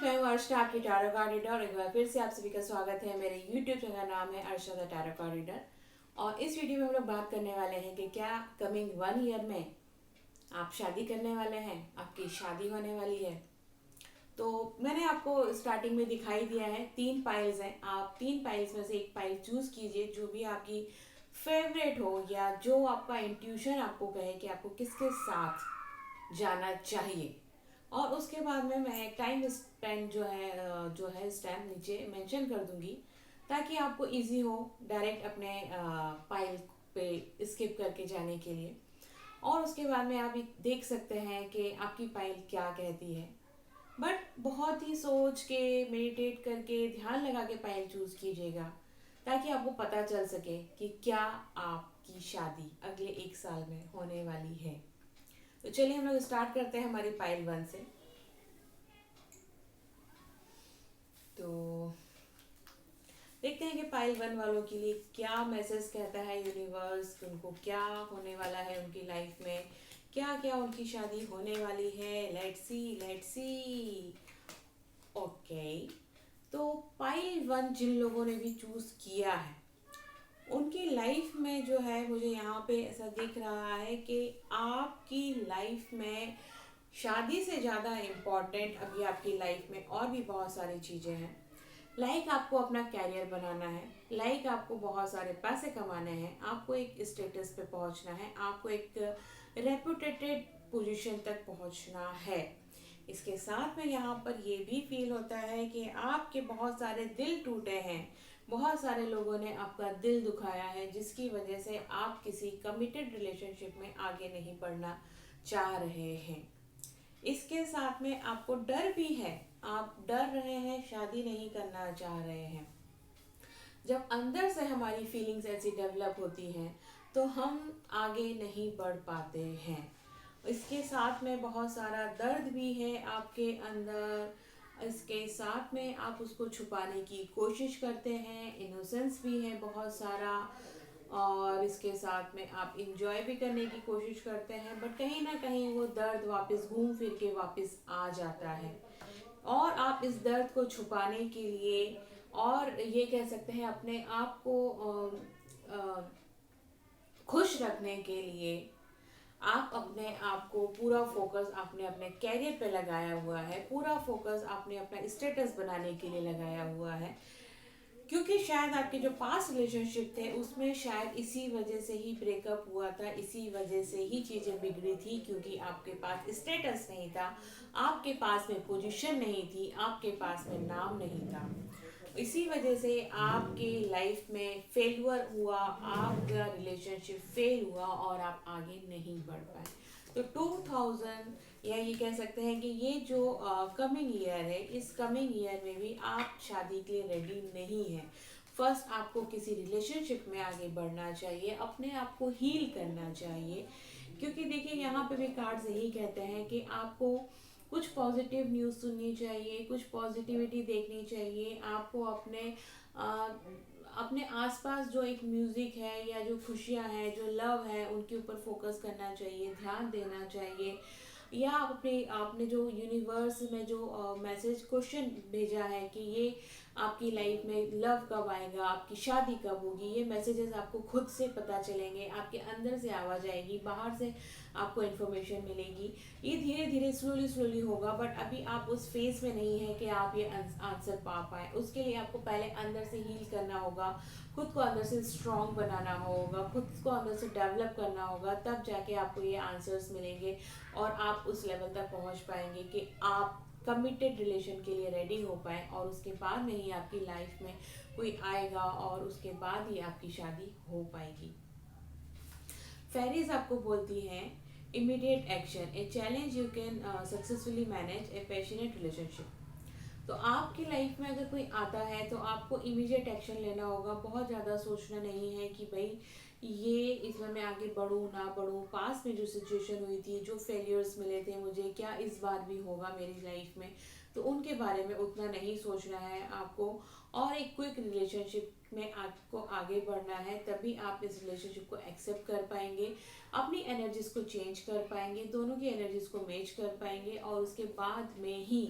मैं हूँ अर्शना, आपकी टैरो कार्ड रीडर, और एक बार फिर से आप सभी का स्वागत है। मेरे यूट्यूब चैनल का नाम है अर्शना द टैरो कार्ड रीडर। और इस वीडियो में हम लोग बात करने वाले हैं कि क्या कमिंग 1 ईयर में आप शादी करने वाले हैं, आपकी शादी होने वाली है। तो मैंने आपको स्टार्टिंग में दिखाई दिया है 3 पाइल्स हैं। आप 3 पाइल्स में से एक पाइल चूज कीजिए जो भी आपकी फेवरेट हो, या जो आपका इंट्यूशन आपको कहे कि आपको किसके साथ जाना चाहिए। और उसके बाद में मैं एक टाइम स्पेंड जो है स्टैम्प नीचे मेंशन कर दूंगी, ताकि आपको इजी हो डायरेक्ट अपने फाइल पे स्किप करके जाने के लिए। और उसके बाद में आप देख सकते हैं कि आपकी फाइल क्या कहती है। बट बहुत ही सोच के, मेडिटेट करके, ध्यान लगा के फाइल चूज कीजिएगा, ताकि आपको पता चल सके कि क्या आपकी शादी अगले 1 साल में होने वाली है। तो चलिए हम लोग स्टार्ट करते हैं हमारी फाइल 1 से। तो देखते हैं कि पाइल 1 वालों के लिए क्या मैसेज कहता है यूनिवर्स, उनको क्या होने वाला है उनकी लाइफ में, क्या क्या उनकी शादी होने वाली है। Let's see. ओके, तो पाइल 1 जिन लोगों ने भी चूज किया है, उनकी लाइफ में जो है, मुझे यहाँ पे ऐसा दिख रहा है कि आपकी लाइफ में शादी से ज़्यादा इम्पोर्टेंट अभी आपकी लाइफ में और भी बहुत सारी चीज़ें हैं। लाइक आपको अपना कैरियर बनाना है, लाइक आपको बहुत सारे पैसे कमाने हैं, आपको एक स्टेटस पे पहुंचना है, आपको एक रेपुटेटेड पोजीशन तक पहुंचना है। इसके साथ में यहाँ पर ये भी फील होता है कि आपके बहुत सारे दिल टूटे हैं, बहुत सारे लोगों ने आपका दिल दुखाया है, जिसकी वजह से आप किसी कमिटेड रिलेशनशिप में आगे नहीं बढ़ना चाह रहे हैं। इसके साथ में आपको डर भी है, आप डर रहे हैं, शादी नहीं करना चाह रहे हैं। जब अंदर से हमारी फीलिंग्स ऐसी डेवलप होती हैं तो हम आगे नहीं बढ़ पाते हैं। इसके साथ में बहुत सारा दर्द भी है आपके अंदर। इसके साथ में आप उसको छुपाने की कोशिश करते हैं, इनोसेंस भी है बहुत सारा। और इसके साथ में आप इंजॉय भी करने की कोशिश करते हैं, बट कहीं ना कहीं वो दर्द वापस घूम फिर के वापस आ जाता है। और आप इस दर्द को छुपाने के लिए, और ये कह सकते हैं अपने आप को खुश रखने के लिए, आप अपने आप को पूरा फोकस आपने अपने कैरियर पे लगाया हुआ है, पूरा फोकस आपने अपना स्टेटस बनाने के लिए लगाया हुआ है। क्योंकि शायद आपके जो पास्ट रिलेशनशिप थे उसमें शायद इसी वजह से ही ब्रेकअप हुआ था, इसी वजह से ही चीज़ें बिगड़ी थी, क्योंकि आपके पास स्टेटस नहीं था, आपके पास में पोजीशन नहीं थी, आपके पास में नाम नहीं था। इसी वजह से आपके लाइफ में फेलुअर हुआ, आपका रिलेशनशिप फेल हुआ और आप आगे नहीं बढ़ पाए। तो 2000, या ये कह सकते हैं कि ये जो कमिंग ईयर है, इस कमिंग ईयर में भी आप शादी के लिए रेडी नहीं हैं। फर्स्ट आपको किसी रिलेशनशिप में आगे बढ़ना चाहिए, अपने आप को हील करना चाहिए। क्योंकि देखिए यहाँ पे भी कार्ड्स यही कहते हैं कि आपको कुछ पॉजिटिव न्यूज़ सुननी चाहिए, कुछ पॉजिटिविटी देखनी चाहिए। आपको आ, अपने आसपास जो एक म्यूज़िक है, या जो खुशियाँ हैं, जो लव है, उनके ऊपर फोकस करना चाहिए, ध्यान देना चाहिए। या आप अपने आपने जो यूनिवर्स में जो मैसेज क्वेश्चन भेजा है कि ये आपकी लाइफ में लव कब आएगा, आपकी शादी कब होगी, ये मैसेजेस आपको खुद से पता चलेंगे, आपके अंदर से आवाज़ आएगी, बाहर से आपको इन्फॉर्मेशन मिलेगी। ये धीरे धीरे स्लोली होगा, बट अभी आप उस फेज में नहीं है कि आप ये आंसर पा पाए। उसके लिए आपको पहले अंदर से हील करना होगा, खुद को अंदर से स्ट्रॉन्ग बनाना होगा, खुद को अंदर से डेवलप करना होगा, तब जाके आपको ये आंसर्स मिलेंगे और आप उस लेवल तक पहुंच पाएंगे कि आप कमिटेड रिलेशन के लिए रेडी हो पाए। और उसके बाद में ही आपकी लाइफ में कोई आएगा और उसके बाद ही आपकी शादी हो पाएगी। फेरीज आपको बोलती हैं immediate action, a challenge you can successfully manage A passionate relationship. तो आपकी लाइफ में अगर कोई आता है तो आपको इमीडिएट एक्शन लेना होगा। बहुत ज़्यादा सोचना नहीं है कि भाई ये इसमें मैं आगे बढ़ूँ ना बढ़ूँ, पास में जो सिचुएशन हुई थी, जो फेलियर्स मिले थे मुझे, क्या इस बार भी होगा मेरी लाइफ में, तो उनके बारे में उतना नहीं सोचना है आपको। और एक क्विक रिलेशनशिप में आपको आगे बढ़ना है, तभी आप इस रिलेशनशिप को एक्सेप्ट कर पाएंगे, अपनी एनर्जीज को चेंज कर पाएंगे, दोनों की एनर्जीज को मैच कर पाएंगे। और उसके बाद में ही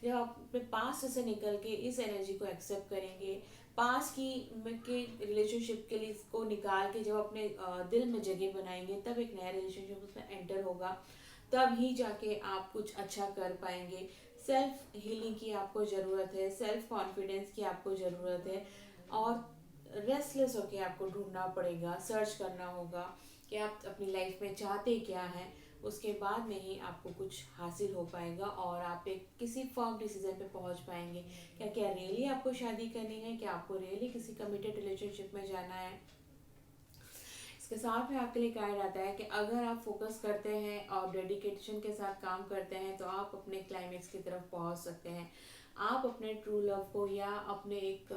जब आप अपने पास्ट से निकल के इस एनर्जी को एक्सेप्ट करेंगे, पास की के रिलेशनशिप के लिए इसको निकाल के जब अपने दिल में जगह बनाएंगे, तब एक नया रिलेशनशिप उसमें एंटर होगा, तब ही जाके आप कुछ अच्छा कर पाएंगे। सेल्फ हीलिंग की आपको ज़रूरत है, सेल्फ कॉन्फिडेंस की आपको ज़रूरत है, और रेस्टलेस होके आपको ढूंढना पड़ेगा, सर्च करना होगा कि आप अपनी लाइफ में चाहते क्या हैं। उसके बाद में ही आपको कुछ हासिल हो पाएगा और आप एक किसी फर्म डिसीजन पे पहुंच पाएंगे। क्या क्या रियली आपको शादी करनी है, क्या आपको रियली किसी कमिटेड रिलेशनशिप में जाना है। इसके साथ में आपके लिए कहा जाता है कि अगर आप फोकस करते हैं और डेडिकेशन के साथ काम करते हैं, तो आप अपने क्लाइमेक्स की तरफ पहुंच सकते हैं। आप अपने ट्रू लव को या अपने एक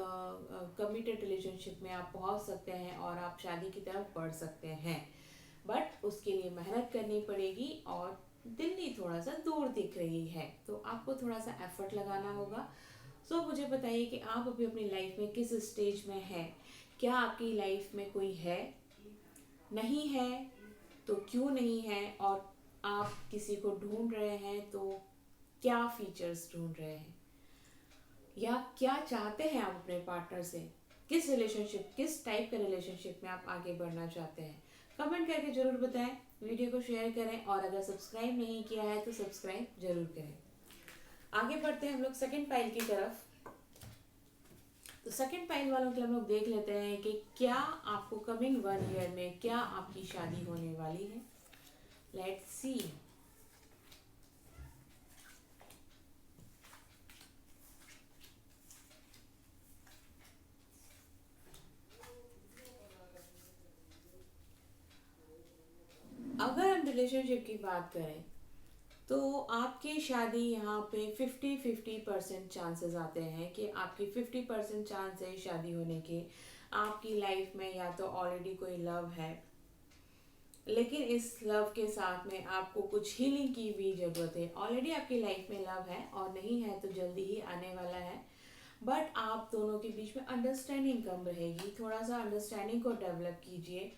कमिटेड रिलेशनशिप में आप पहुंच सकते हैं और आप शादी की तरफ बढ़ सकते हैं। बट उसके लिए मेहनत करनी पड़ेगी, और दिल्ली थोड़ा सा दूर दिख रही है, तो आपको थोड़ा सा एफर्ट लगाना होगा। सो मुझे बताइए कि आप अभी अपनी लाइफ में किस स्टेज में हैं। क्या आपकी लाइफ में कोई है, नहीं है तो क्यों नहीं है, और आप किसी को ढूंढ रहे हैं तो क्या फीचर्स ढूंढ रहे हैं, या क्या चाहते हैं आप अपने पार्टनर से, किस रिलेशनशिप, किस टाइप के रिलेशनशिप में आप आगे बढ़ना चाहते हैं। कमेंट करके ज़रूर बताएं, वीडियो को शेयर करें, और अगर सब्सक्राइब नहीं किया है तो सब्सक्राइब जरूर करें। आगे बढ़ते हैं हम लोग सेकंड पाइल की तरफ। तो सेकंड पाइल वालों के लिए हम लोग देख लेते हैं कि क्या आपको कमिंग 1 ईयर में क्या आपकी शादी होने वाली है। Let's see. अगर हम रिलेशनशिप की बात करें, तो आपकी शादी यहाँ पे 50-50% चांसेस आते हैं कि आपकी 50% चांस है शादी होने के। आपकी लाइफ में या तो ऑलरेडी कोई लव है, लेकिन इस लव के साथ में आपको कुछ हीलिंग की भी ज़रूरत है। ऑलरेडी आपकी लाइफ में लव है, और नहीं है तो जल्दी ही आने वाला है, बट आप दोनों के बीच में अंडरस्टैंडिंग कम रहेगी। थोड़ा सा अंडरस्टैंडिंग को डेवलप कीजिए।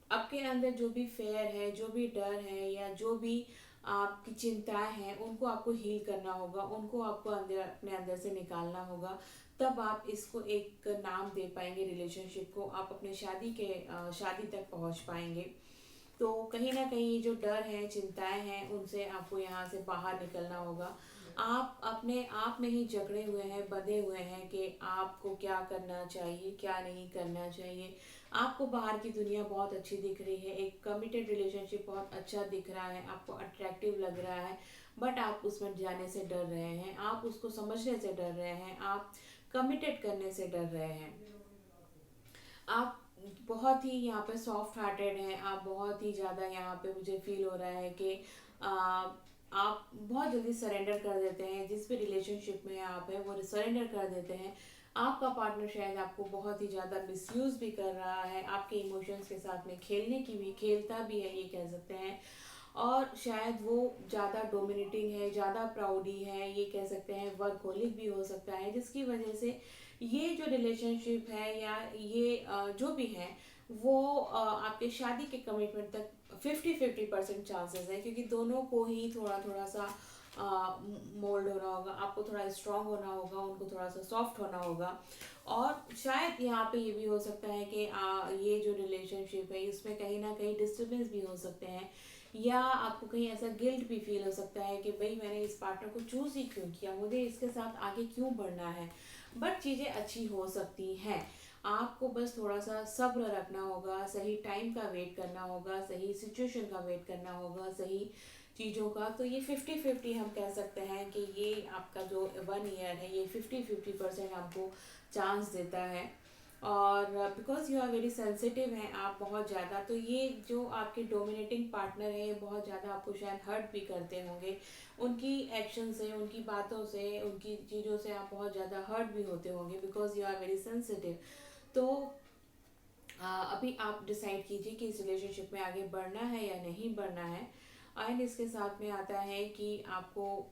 आपके अंदर जो भी फेयर है, जो भी डर है, या जो भी आपकी चिंताएं हैं, उनको आपको हील करना होगा, उनको आपको अंदर अपने अंदर से निकालना होगा। तब आप इसको एक नाम दे पाएंगे, रिलेशनशिप को आप अपने शादी तक पहुंच पाएंगे। तो कहीं ना कहीं जो डर है, चिंताएं हैं, उनसे आपको यहाँ से बाहर निकलना होगा। आप अपने आप में ही जकड़े हुए हैं, बंधे हुए हैं कि आपको क्या करना चाहिए, क्या नहीं करना चाहिए। आपको बाहर की दुनिया बहुत अच्छी दिख रही है, एक कमिटेड रिलेशनशिप बहुत अच्छा दिख रहा है, आपको अट्रैक्टिव लग रहा है, बट आप उसमें जाने से डर रहे हैं, आप उसको समझने से डर रहे हैं, आप कमिटेड करने से डर रहे हैं। आप बहुत ही यहाँ पे सॉफ्ट हार्टेड हैं, आप बहुत ही ज़्यादा यहाँ पे मुझे फील हो रहा है कि आ, आप बहुत जल्दी सरेंडर कर देते हैं। जिस भी रिलेशनशिप में आप हैं वो सरेंडर कर देते हैं। आपका पार्टनर शायद आपको बहुत ही ज़्यादा मिसयूज़ भी कर रहा है, आपके इमोशंस के साथ में खेलता भी है, ये कह सकते हैं। और शायद वो ज़्यादा डोमिनेटिंग है, ज़्यादा प्राउडी है, ये कह सकते हैं, वर्कहोलिक भी हो सकता है, जिसकी वजह से ये जो रिलेशनशिप है, या ये जो भी है, वो आपके शादी के कमिटमेंट तक 50-50% चांसेस है, क्योंकि दोनों को ही थोड़ा थोड़ा सा मोल्ड होना होगा। आपको थोड़ा स्ट्रांग होना होगा, उनको थोड़ा सा सॉफ्ट होना होगा। और शायद यहाँ पे ये भी हो सकता है कि ये जो रिलेशनशिप है, इसमें कहीं ना कहीं डिस्टर्बेंस भी हो सकते हैं, या आपको कहीं ऐसा गिल्ट भी फील हो सकता है कि भाई मैंने इस पार्टनर को चूज़ ही क्यों किया, मुझे इसके साथ आगे क्यों बढ़ना है। बट चीज़ें अच्छी हो सकती हैं। आपको बस थोड़ा सा सब्र रखना होगा, सही टाइम का वेट करना होगा, सही सिचुएशन का वेट करना होगा, सही चीज़ों का। तो ये 50-50 हम कह सकते हैं कि ये आपका जो 1 ईयर है, ये 50-50% आपको चांस देता है। और because you are very sensitive हैं आप बहुत ज़्यादा, तो ये जो आपके डोमिनेटिंग पार्टनर है, ये बहुत ज़्यादा आपको शायद हर्ट भी करते होंगे। उनकी एक्शन से, उनकी बातों से, उनकी चीज़ों से आप बहुत ज़्यादा हर्ट भी होते होंगे, because you are very sensitive. तो अभी आप डिसाइड कीजिए कि इस रिलेशनशिप में आगे बढ़ना है या नहीं बढ़ना है। एंड इसके साथ में आता है कि आपको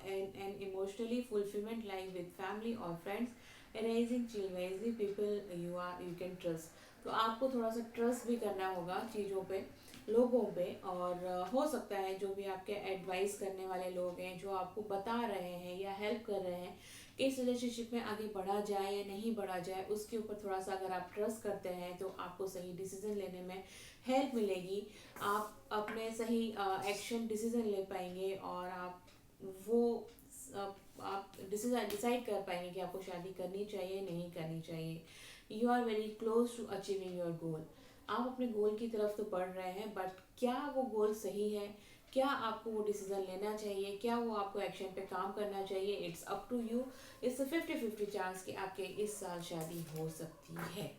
an emotionally fulfilment life with family और friends, raising children, raising people you can trust। तो आपको थोड़ा सा ट्रस्ट भी करना होगा चीज़ों पे, लोगों पे। और हो सकता है जो भी आपके एडवाइस करने वाले लोग हैं, जो आपको बता रहे हैं या हेल्प कर रहे हैं कि इस रिलेशनशिप में आगे बढ़ा जाए या नहीं बढ़ा जाए, उसके ऊपर थोड़ा सा अगर आप ट्रस्ट करते हैं तो आपको सही डिसीजन लेने में हेल्प मिलेगी। आप अपने सही एक्शन डिसीजन ले पाएंगे और आप वो आप डिसाइड कर पाएंगे कि आपको शादी करनी चाहिए नहीं करनी चाहिए। You are very close to achieving your goal. आप अपने गोल की तरफ तो बढ़ रहे हैं, बट क्या वो गोल सही है, क्या आपको वो डिसीजन लेना चाहिए, क्या वो आपको एक्शन पे काम करना चाहिए, it's up to you. It's 50-50 chance कि आपके इस साल शादी हो सकती है।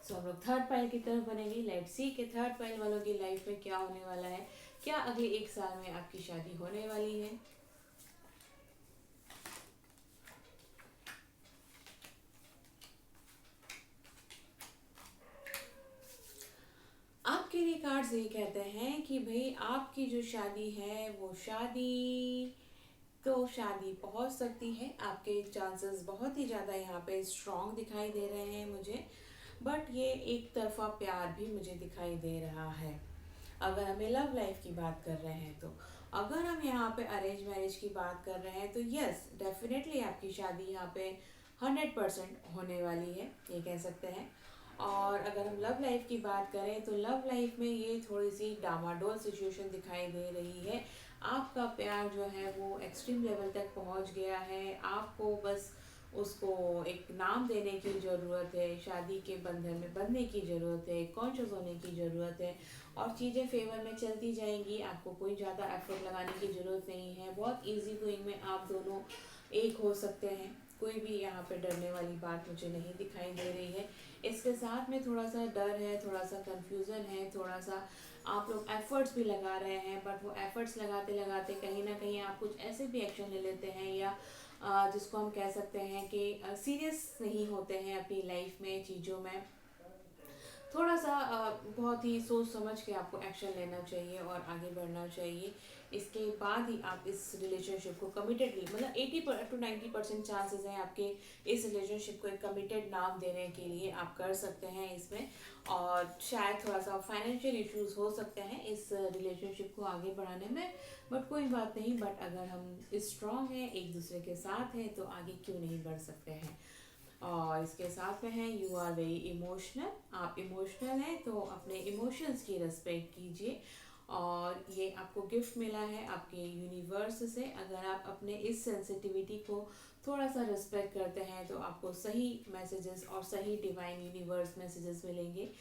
सो हम लोग थर्ड पाइल की तरफ बनेंगे। लेट्स सी कि थर्ड पाइल वालों की लाइफ में क्या होने वाला है, क्या अगले एक साल में आपकी शादी होने वाली है। आपके लिए कार्ड्स ये कहते हैं कि भाई आपकी जो शादी है वो शादी पहुंच सकती है। आपके चांसेस बहुत ही ज़्यादा यहाँ पे स्ट्रॉन्ग दिखाई दे रहे हैं मुझे, बट ये एक तरफा प्यार भी मुझे दिखाई दे रहा है। अगर हमें लव लाइफ की बात कर रहे हैं तो, अगर हम यहाँ पे अरेंज मैरिज की बात कर रहे हैं तो यस डेफिनेटली आपकी शादी यहाँ पे 100% होने वाली है, ये कह सकते हैं। और अगर हम लव लाइफ की बात करें तो लव लाइफ में ये थोड़ी सी डामाडोल सिचुएशन दिखाई दे रही है। आपका प्यार जो है वो एक्सट्रीम लेवल तक पहुंच गया है, आपको बस उसको एक नाम देने की ज़रूरत है, शादी के बंधन में बंधने की ज़रूरत है, कॉन्शियस होने की ज़रूरत है, और चीज़ें फेवर में चलती जाएंगी। आपको कोई ज़्यादा एफर्ट लगाने की ज़रूरत नहीं है, बहुत इजी गोइंग में आप दोनों एक हो सकते हैं। कोई भी यहाँ पे डरने वाली बात मुझे नहीं दिखाई दे रही है। इसके साथ में थोड़ा सा डर है, थोड़ा सा कंफ्यूजन है, थोड़ा सा आप लोग एफर्ट्स भी लगा रहे हैं, बट वो एफर्ट्स लगाते लगाते कहीं ना कहीं आप कुछ ऐसे भी एक्शन ले लेते हैं या जिसको हम कह सकते हैं कि सीरियस नहीं होते हैं अपनी लाइफ में, चीज़ों में। थोड़ा सा बहुत ही सोच समझ के आपको एक्शन लेना चाहिए और आगे बढ़ना चाहिए। इसके बाद ही आप इस रिलेशनशिप को कमिटेड, मतलब 80 to 90% चांसेस हैं आपके इस रिलेशनशिप को एक कमिटेड नाम देने के लिए, आप कर सकते हैं इसमें। और शायद थोड़ा सा फाइनेंशियल इश्यूज हो सकते हैं इस रिलेशनशिप को आगे बढ़ाने में, बट कोई बात नहीं। बट अगर हम स्ट्रांग हैं, एक दूसरे के साथ हैं, तो आगे क्यों नहीं बढ़ सकते हैं। और इसके साथ में है यू आर वेरी इमोशनल। आप इमोशनल हैं तो अपने इमोशंस की रिस्पेक्ट कीजिए। और ये आपको गिफ्ट मिला है आपके यूनिवर्स से। अगर आप अपने इस सेंसिटिविटी को थोड़ा सा रिस्पेक्ट करते हैं तो आपको सही मैसेजेस और सही डिवाइन यूनिवर्स मैसेजेस मिलेंगे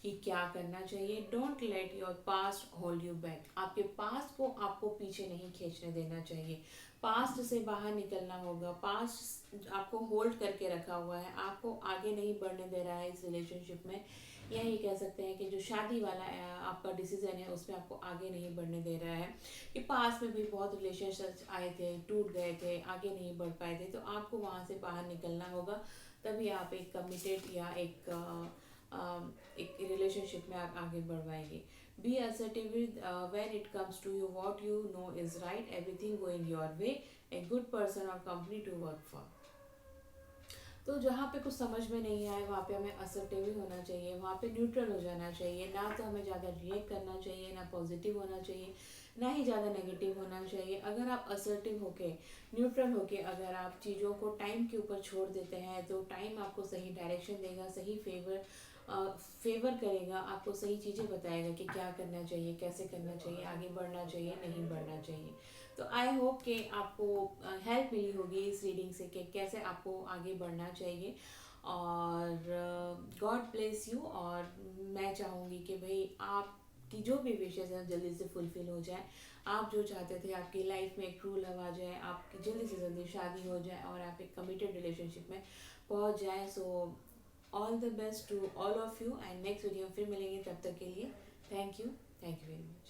कि क्या करना चाहिए। Don't let your past hold you back. आपके पास्ट को आपको पीछे नहीं खींचने देना चाहिए, पास्ट से बाहर निकलना होगा। पास्ट आपको होल्ड करके रखा हुआ है, आपको आगे नहीं बढ़ने दे रहा है इस रिलेशनशिप में। या ये कह सकते हैं कि जो शादी वाला आपका डिसीजन है उसमें आपको आगे नहीं बढ़ने दे रहा है। कि पास्ट में भी बहुत रिलेशनशिप आए थे, टूट गए थे, आगे नहीं बढ़ पाए थे, तो आपको वहाँ से बाहर निकलना होगा। तभी आप एक कमिटेड या एक रिलेशनशिप में आप आगे बढ़ पाएंगे। Be assertive with when it comes to you, what you know is right, everything going your way, a good person or company to work for। तो जहाँ पे कुछ समझ में नहीं आए वहाँ पे हमें असर्टिव ही होना चाहिए, वहाँ पे न्यूट्रल हो जाना चाहिए। ना तो हमें ज़्यादा रिएक्ट करना चाहिए, ना पॉजिटिव होना चाहिए, ना ही ज़्यादा नेगेटिव होना चाहिए। अगर आप असर्टिव होके, न्यूट्रल होके अगर आप चीज़ों को टाइम के ऊपर छोड़ देते हैं तो टाइम आपको सही डायरेक्शन देगा, सही फेवर करेगा, आपको सही चीज़ें बताएगा कि क्या करना चाहिए, कैसे करना चाहिए, आगे बढ़ना चाहिए, नहीं बढ़ना चाहिए। तो आई होप कि आपको हेल्प मिली होगी इस रीडिंग से कि कैसे आपको आगे बढ़ना चाहिए। और गॉड ब्लेस यू। और मैं चाहूँगी कि भाई आपकी जो भी विशेष हैं जल्दी से फुलफिल हो जाए। आप जो चाहते थे आपकी लाइफ में एक ट्रू लव आ जाए, आपकी जल्दी से जल्दी शादी हो जाए और आप एक कमिटेड रिलेशनशिप में पहुंच जाए। So all the best to all of you. And next video फिर मिलेंगे, तब तक के लिए थैंक यू वेरी मच।